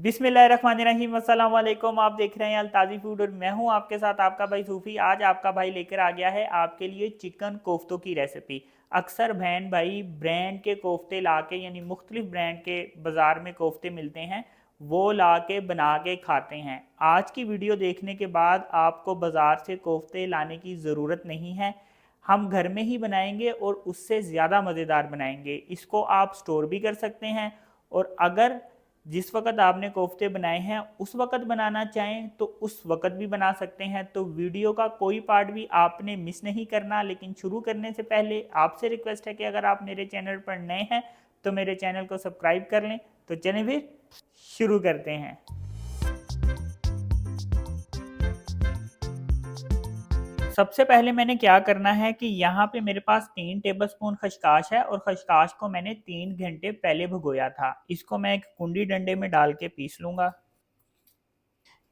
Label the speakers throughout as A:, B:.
A: बिस्मिल्लाहिर्रहमानिर्रहीम, अस्सलाम वालेकुम। आप देख रहे हैं अल्ताज़ी फूड और मैं हूं आपके साथ आपका भाई सूफ़ी। आज आपका भाई लेकर आ गया है आपके लिए चिकन कोफ्तों की रेसिपी। अक्सर बहन भाई ब्रांड के कोफ्ते ला के यानी मुख्तलिफ ब्रांड के बाज़ार में कोफ्ते मिलते हैं, वो ला के बना के खाते हैं। आज की वीडियो देखने के बाद आपको बाज़ार से कोफ्ते लाने की ज़रूरत नहीं है, हम घर में ही बनाएंगे और उससे ज़्यादा मज़ेदार बनाएंगे। इसको आप स्टोर भी कर सकते हैं और अगर जिस वक़्त आपने कोफ्ते बनाए हैं उस वक़्त बनाना चाहें तो उस वक़्त भी बना सकते हैं। तो वीडियो का कोई पार्ट भी आपने मिस नहीं करना। लेकिन शुरू करने से पहले आपसे रिक्वेस्ट है कि अगर आप मेरे चैनल पर नए हैं तो मेरे चैनल को सब्सक्राइब कर लें। तो चलें फिर शुरू करते हैं। सबसे पहले मैंने क्या करना है कि यहाँ पे मेरे पास 3 टेबलस्पून खशकाश है और खशकाश को मैंने 3 घंटे पहले भिगोया था। इसको मैं एक कुंडी डंडे में डाल के पीस लूँगा।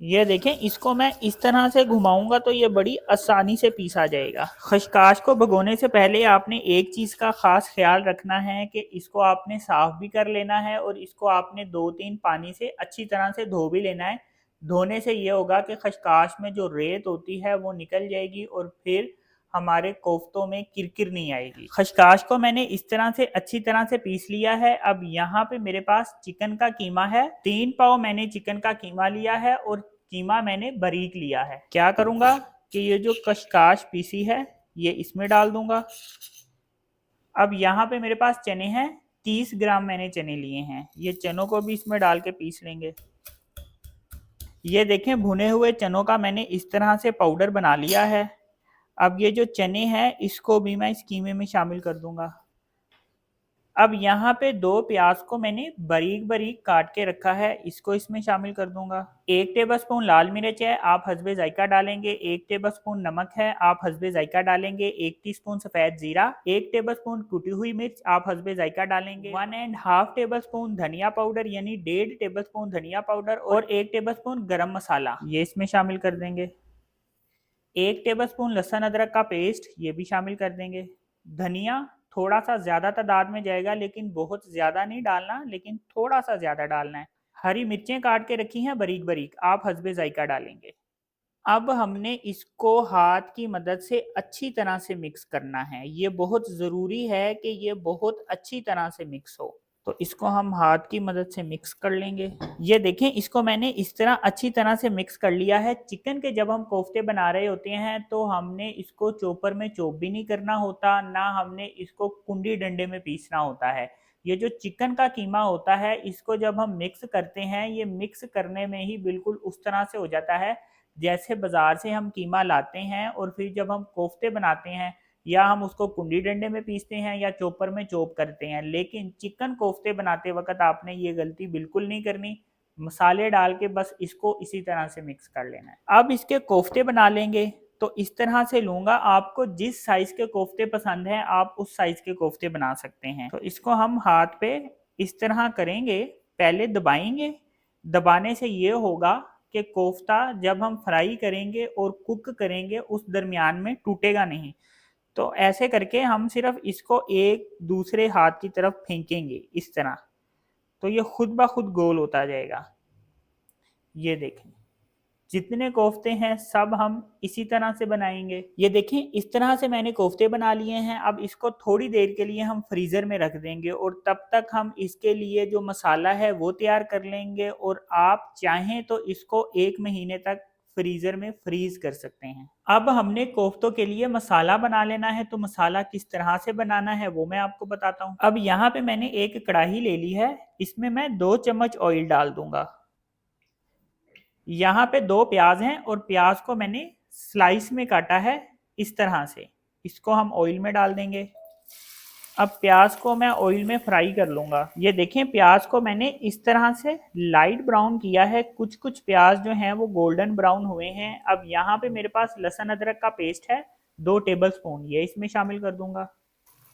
A: ये देखें, इसको मैं इस तरह से घुमाऊंगा तो ये बड़ी आसानी से पीसा जाएगा। खशकाश को भगोने से पहले आपने एक चीज़ का ख़ास ख्याल रखना है कि इसको आपने साफ़ भी कर लेना है और इसको आपने 2-3 पानी से अच्छी तरह से धो भी लेना है। धोने से ये होगा कि खशकाश में जो रेत होती है वो निकल जाएगी और फिर हमारे कोफ्तों में किरकिर नहीं आएगी। खशकाश को मैंने इस तरह से अच्छी तरह से पीस लिया है। अब यहाँ पे मेरे पास चिकन का कीमा है। 3 पाव मैंने चिकन का कीमा लिया है और कीमा मैंने बारीक लिया है। क्या करूंगा कि ये जो खशकाश पीसी है ये इसमें डाल दूंगा। अब यहाँ पे मेरे पास चने हैं, 30 ग्राम मैंने चने लिए हैं। ये चनों को भी इसमें डाल के पीस लेंगे। ये देखें, भुने हुए चनों का मैंने इस तरह से पाउडर बना लिया है। अब ये जो चने हैं इसको भी मैं इस कीमे में शामिल कर दूंगा। अब यहाँ पे 2 प्याज को मैंने बारीक बारीक काट के रखा है, इसको इसमें शामिल कर दूंगा। 1 टेबलस्पून लाल मिर्च है, आप हस्बे जायका डालेंगे। 1 टेबलस्पून नमक है, आप हस्बे जायका डालेंगे। 1 टीस्पून सफेद जीरा, 1 टेबलस्पून कुटी हुई मिर्च, आप हस्बे जायका डालेंगे। 1.5 टेबलस्पून धनिया पाउडर यानी 1.5 टेबलस्पून धनिया पाउडर और 1 टेबलस्पून गरम मसाला ये इसमें शामिल कर देंगे। 1 टेबलस्पून लहसुन अदरक का पेस्ट ये भी शामिल कर देंगे। धनिया थोड़ा सा ज़्यादा तादाद में जाएगा, लेकिन बहुत ज़्यादा नहीं डालना, लेकिन थोड़ा सा ज़्यादा डालना है। हरी मिर्चें काट के रखी हैं बारीक बारीक, आप हस्बे जायका डालेंगे। अब हमने इसको हाथ की मदद से अच्छी तरह से मिक्स करना है। ये बहुत ज़रूरी है कि ये बहुत अच्छी तरह से मिक्स हो। तो इसको हम हाथ की मदद से मिक्स कर लेंगे। ये देखें, इसको मैंने इस तरह अच्छी तरह से मिक्स कर लिया है। चिकन के जब हम कोफ्ते बना रहे होते हैं तो हमने इसको चॉपर में चॉप भी नहीं करना होता, ना हमने इसको कुंडी डंडे में पीसना होता है। ये जो चिकन का कीमा होता है इसको जब हम मिक्स करते हैं, ये मिक्स करने में ही बिल्कुल उस तरह से हो जाता है जैसे बाजार से हम कीमा लाते हैं और फिर जब हम कोफ्ते बनाते हैं या हम उसको कुंडी डंडे में पीसते हैं या चॉपर में चॉप करते हैं। लेकिन चिकन कोफ्ते बनाते वक्त आपने ये गलती बिल्कुल नहीं करनी। मसाले डाल के बस इसको इसी तरह से मिक्स कर लेना है। अब इसके कोफ्ते बना लेंगे तो इस तरह से लूंगा। आपको जिस साइज के कोफ्ते पसंद हैं आप उस साइज के कोफ्ते बना सकते हैं। तो इसको हम हाथ पे इस तरह करेंगे, पहले दबाएंगे। दबाने से ये होगा कि कोफ्ता जब हम फ्राई करेंगे और कुक करेंगे उस दरमियान में टूटेगा नहीं। तो ऐसे करके हम सिर्फ इसको एक दूसरे हाथ की तरफ फेंकेंगे इस तरह, तो ये खुद ब खुद गोल होता जाएगा। ये देखें, जितने कोफ्ते हैं सब हम इसी तरह से बनाएंगे। ये देखें, इस तरह से मैंने कोफ्ते बना लिए हैं। अब इसको थोड़ी देर के लिए हम फ्रीज़र में रख देंगे और तब तक हम इसके लिए जो मसाला है वो तैयार कर लेंगे। और आप चाहें तो इसको 1 महीने तक फ्रीज़र में फ्रीज कर सकते हैं। अब हमने कोफ्तों के लिए मसाला बना लेना है, तो मसाला किस तरह से बनाना है वो मैं आपको बताता हूँ। अब यहाँ पे मैंने एक कढ़ाई ले ली है, इसमें मैं 2 चम्मच ऑयल डाल दूंगा। यहाँ पे 2 प्याज हैं और प्याज को मैंने स्लाइस में काटा है इस तरह से। इसको हम ऑयल में डाल देंगे। अब प्याज को मैं ऑयल में फ्राई कर लूँगा। ये देखें, प्याज को मैंने इस तरह से लाइट ब्राउन किया है। कुछ कुछ प्याज जो हैं वो गोल्डन ब्राउन हुए हैं। अब यहाँ पे मेरे पास लहसुन अदरक का पेस्ट है 2 टेबलस्पून, ये इसमें शामिल कर दूंगा।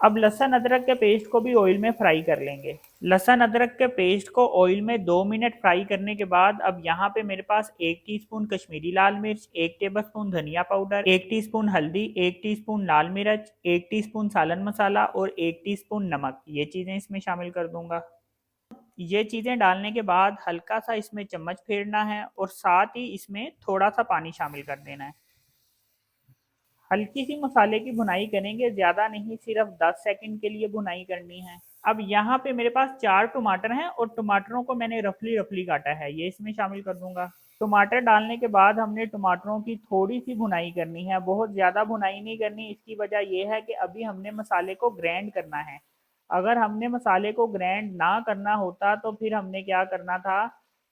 A: अब लहसुन अदरक के पेस्ट को भी ऑयल में फ्राई कर लेंगे। लहसुन अदरक के पेस्ट को ऑयल में 2 मिनट फ्राई करने के बाद अब यहाँ पे मेरे पास 1 टीस्पून कश्मीरी लाल मिर्च, 1 टेबलस्पून धनिया पाउडर, 1 टीस्पून हल्दी, 1 टीस्पून लाल मिर्च, 1 टीस्पून सालन मसाला और 1 टीस्पून नमक, ये चीज़ें इसमें शामिल कर दूंगा। ये चीज़ें डालने के बाद हल्का सा इसमें चम्मच फेरना है और साथ ही इसमें थोड़ा सा पानी शामिल कर देना है। हल्की सी मसाले की भुनाई करेंगे, ज़्यादा नहीं, सिर्फ 10 सेकंड के लिए भुनाई करनी है। अब यहाँ पे मेरे पास 4 टमाटर हैं और टमाटरों को मैंने रफली रफली काटा है, ये इसमें शामिल कर दूंगा। टमाटर डालने के बाद हमने टमाटरों की थोड़ी सी भुनाई करनी है, बहुत ज़्यादा भुनाई नहीं करनी। इसकी वजह यह है कि अभी हमने मसाले को ग्राइंड करना है। अगर हमने मसाले को ग्राइंड ना करना होता तो फिर हमने क्या करना था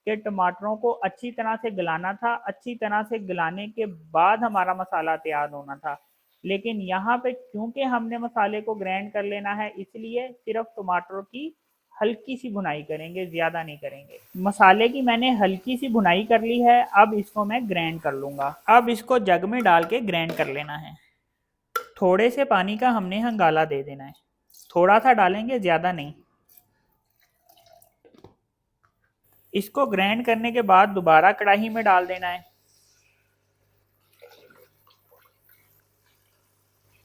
A: कि टमाटरों को अच्छी तरह से गलाना था। अच्छी तरह से गलाने के बाद हमारा मसाला तैयार होना था। लेकिन यहाँ पे क्योंकि हमने मसाले को ग्राइंड कर लेना है, इसलिए सिर्फ टमाटरों की हल्की सी भुनाई करेंगे, ज़्यादा नहीं करेंगे। मसाले की मैंने हल्की सी भुनाई कर ली है, अब इसको मैं ग्राइंड कर लूँगा। अब इसको जग में डाल के ग्राइंड कर लेना है। थोड़े से पानी का हमने हंगाला दे देना है, थोड़ा सा डालेंगे, ज़्यादा नहीं। इसको ग्राइंड करने के बाद दोबारा कढ़ाई में डाल देना है।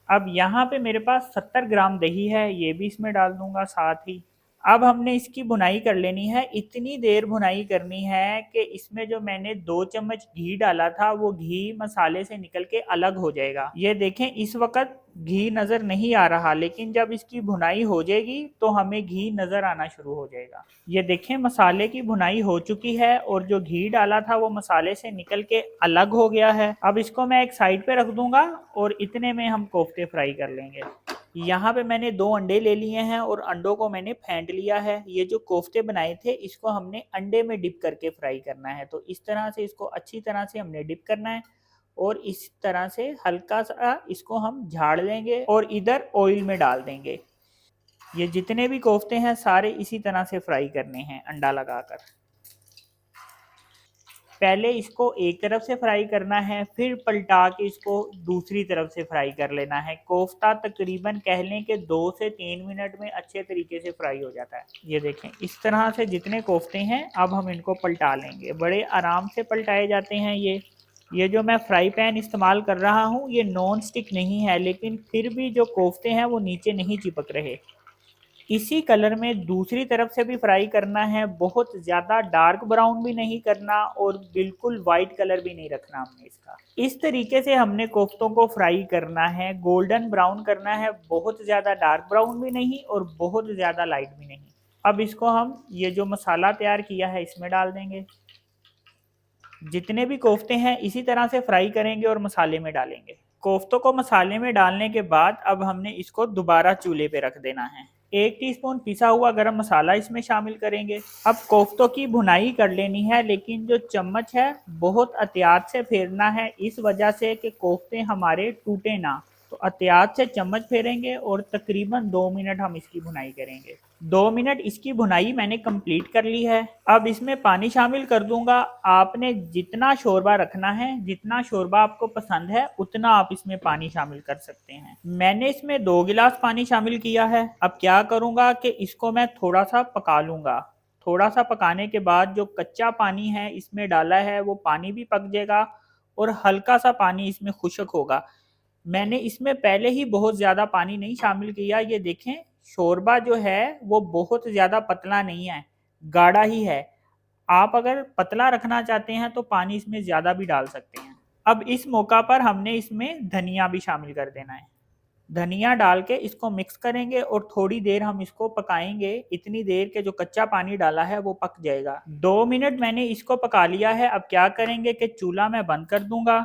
A: अब यहाँ पे मेरे पास 70 ग्राम दही है, ये भी इसमें डाल दूंगा साथ ही। अब हमने इसकी भुनाई कर लेनी है। इतनी देर भुनाई करनी है कि इसमें जो मैंने 2 चम्मच घी डाला था वो घी मसाले से निकल के अलग हो जाएगा। ये देखें, इस वक्त घी नज़र नहीं आ रहा, लेकिन जब इसकी भुनाई हो जाएगी तो हमें घी नज़र आना शुरू हो जाएगा। ये देखें, मसाले की भुनाई हो चुकी है और जो घी डाला था वो मसाले से निकल के अलग हो गया है। अब इसको मैं एक साइड पे रख दूंगा और इतने में हम कोफ्ते फ्राई कर लेंगे। यहाँ पे मैंने 2 अंडे ले लिए हैं और अंडों को मैंने फेंट लिया है। ये जो कोफ्ते बनाए थे इसको हमने अंडे में डिप करके फ्राई करना है। तो इस तरह से इसको अच्छी तरह से हमने डिप करना है और इस तरह से हल्का सा इसको हम झाड़ लेंगे और इधर ऑयल में डाल देंगे। ये जितने भी कोफ्ते हैं सारे इसी तरह से फ्राई करने हैं अंडा लगाकर। पहले इसको एक तरफ से फ्राई करना है, फिर पलटा के इसको दूसरी तरफ से फ्राई कर लेना है। कोफ्ता तकरीबन कह लें कि 2 से 3 मिनट में अच्छे तरीके से फ्राई हो जाता है। ये देखें, इस तरह से जितने कोफ्ते हैं अब हम इनको पलटा लेंगे। बड़े आराम से पलटाए जाते हैं ये जो मैं फ्राई पैन इस्तेमाल कर रहा हूँ ये नॉन स्टिक नहीं है, लेकिन फिर भी जो कोफ्ते हैं वो नीचे नहीं चिपक रहे। इसी कलर में दूसरी तरफ से भी फ्राई करना है। बहुत ज़्यादा डार्क ब्राउन भी नहीं करना और बिल्कुल वाइट कलर भी नहीं रखना हमने इसका। इस तरीके से हमने कोफ्तों को फ्राई करना है, गोल्डन ब्राउन करना है। बहुत ज़्यादा डार्क ब्राउन भी नहीं और बहुत ज़्यादा लाइट भी नहीं। अब इसको हम ये जो मसाला तैयार किया है इसमें डाल देंगे। जितने भी कोफ्ते हैं इसी तरह से फ्राई करेंगे और मसाले में डालेंगे। कोफ्तों को मसाले में डालने के बाद अब हमने इसको दोबारा चूल्हे पे रख देना है। 1 टीस्पून पिसा हुआ गरम मसाला इसमें शामिल करेंगे। अब कोफ्तों की भुनाई कर लेनी है, लेकिन जो चम्मच है बहुत एहतियात से फेरना है, इस वजह से कि कोफ्ते हमारे टूटे ना। तो एहतियात से चम्मच फेरेंगे और तकरीबन 2 मिनट हम इसकी भुनाई करेंगे। 2 मिनट इसकी भुनाई मैंने कंप्लीट कर ली है। अब इसमें पानी शामिल कर दूंगा। आपने जितना शोरबा रखना है, जितना शोरबा आपको पसंद है उतना आप इसमें पानी शामिल कर सकते हैं। मैंने इसमें 2 गिलास पानी शामिल किया है। अब क्या करूंगा कि इसको मैं थोड़ा सा पका लूंगा। थोड़ा सा पकाने के बाद जो कच्चा पानी है इसमें डाला है वो पानी भी पक जाएगा और हल्का सा पानी इसमें खुश्क होगा। मैंने इसमें पहले ही बहुत ज़्यादा पानी नहीं शामिल किया। ये देखें, शोरबा जो है वो बहुत ज़्यादा पतला नहीं है, गाढ़ा ही है। आप अगर पतला रखना चाहते हैं तो पानी इसमें ज़्यादा भी डाल सकते हैं। अब इस मौका पर हमने इसमें धनिया भी शामिल कर देना है। धनिया डाल के इसको मिक्स करेंगे और थोड़ी देर हम इसको पकाएंगे, इतनी देर के जो कच्चा पानी डाला है वो पक जाएगा। 2 मिनट मैंने इसको पका लिया है। अब क्या करेंगे कि चूल्हा मैं बंद कर दूंगा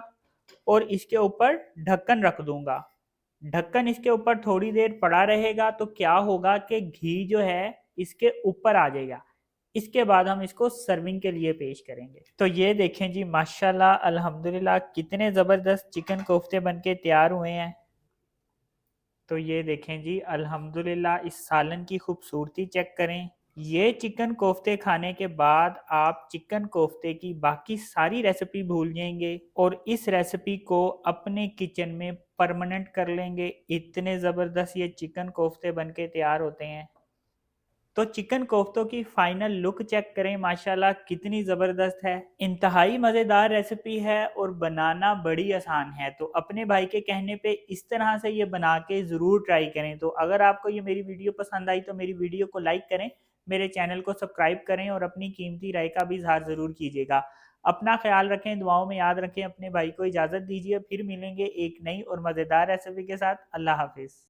A: और इसके ऊपर ढक्कन रख दूंगा। ढक्कन इसके ऊपर थोड़ी देर पड़ा रहेगा तो क्या होगा कि घी जो है इसके ऊपर आ जाएगा। इसके बाद हम इसको सर्विंग के लिए पेश करेंगे। तो ये देखें जी, माशाल्लाह अल्हम्दुलिल्लाह कितने ज़बरदस्त चिकन कोफ्ते बनके तैयार हुए हैं। तो ये देखें जी, अल्हम्दुलिल्लाह इस सालन की खूबसूरती चेक करें। ये चिकन कोफ्ते खाने के बाद आप चिकन कोफ्ते की बाकी सारी रेसिपी भूल जाएंगे और इस रेसिपी को अपने किचन में परमानेंट कर लेंगे। इतने ज़बरदस्त ये चिकन कोफ्ते बनके तैयार होते हैं। तो चिकन कोफ्तों की फाइनल लुक चेक करें, माशाल्लाह कितनी ज़बरदस्त है। इंतहाई मज़ेदार रेसिपी है और बनाना बड़ी आसान है। तो अपने भाई के कहने पे इस तरह से ये बना के ज़रूर ट्राई करें। तो अगर आपको ये मेरी वीडियो पसंद आई तो मेरी वीडियो को लाइक करें, मेरे चैनल को सब्सक्राइब करें और अपनी कीमती राय का भी इज़हार ज़रूर कीजिएगा। अपना ख़्याल रखें, दुआओं में याद रखें, अपने भाई को इजाज़त दीजिए। फिर मिलेंगे एक नई और मज़ेदार रेसिपी के साथ। अल्लाह हाफ़िज़।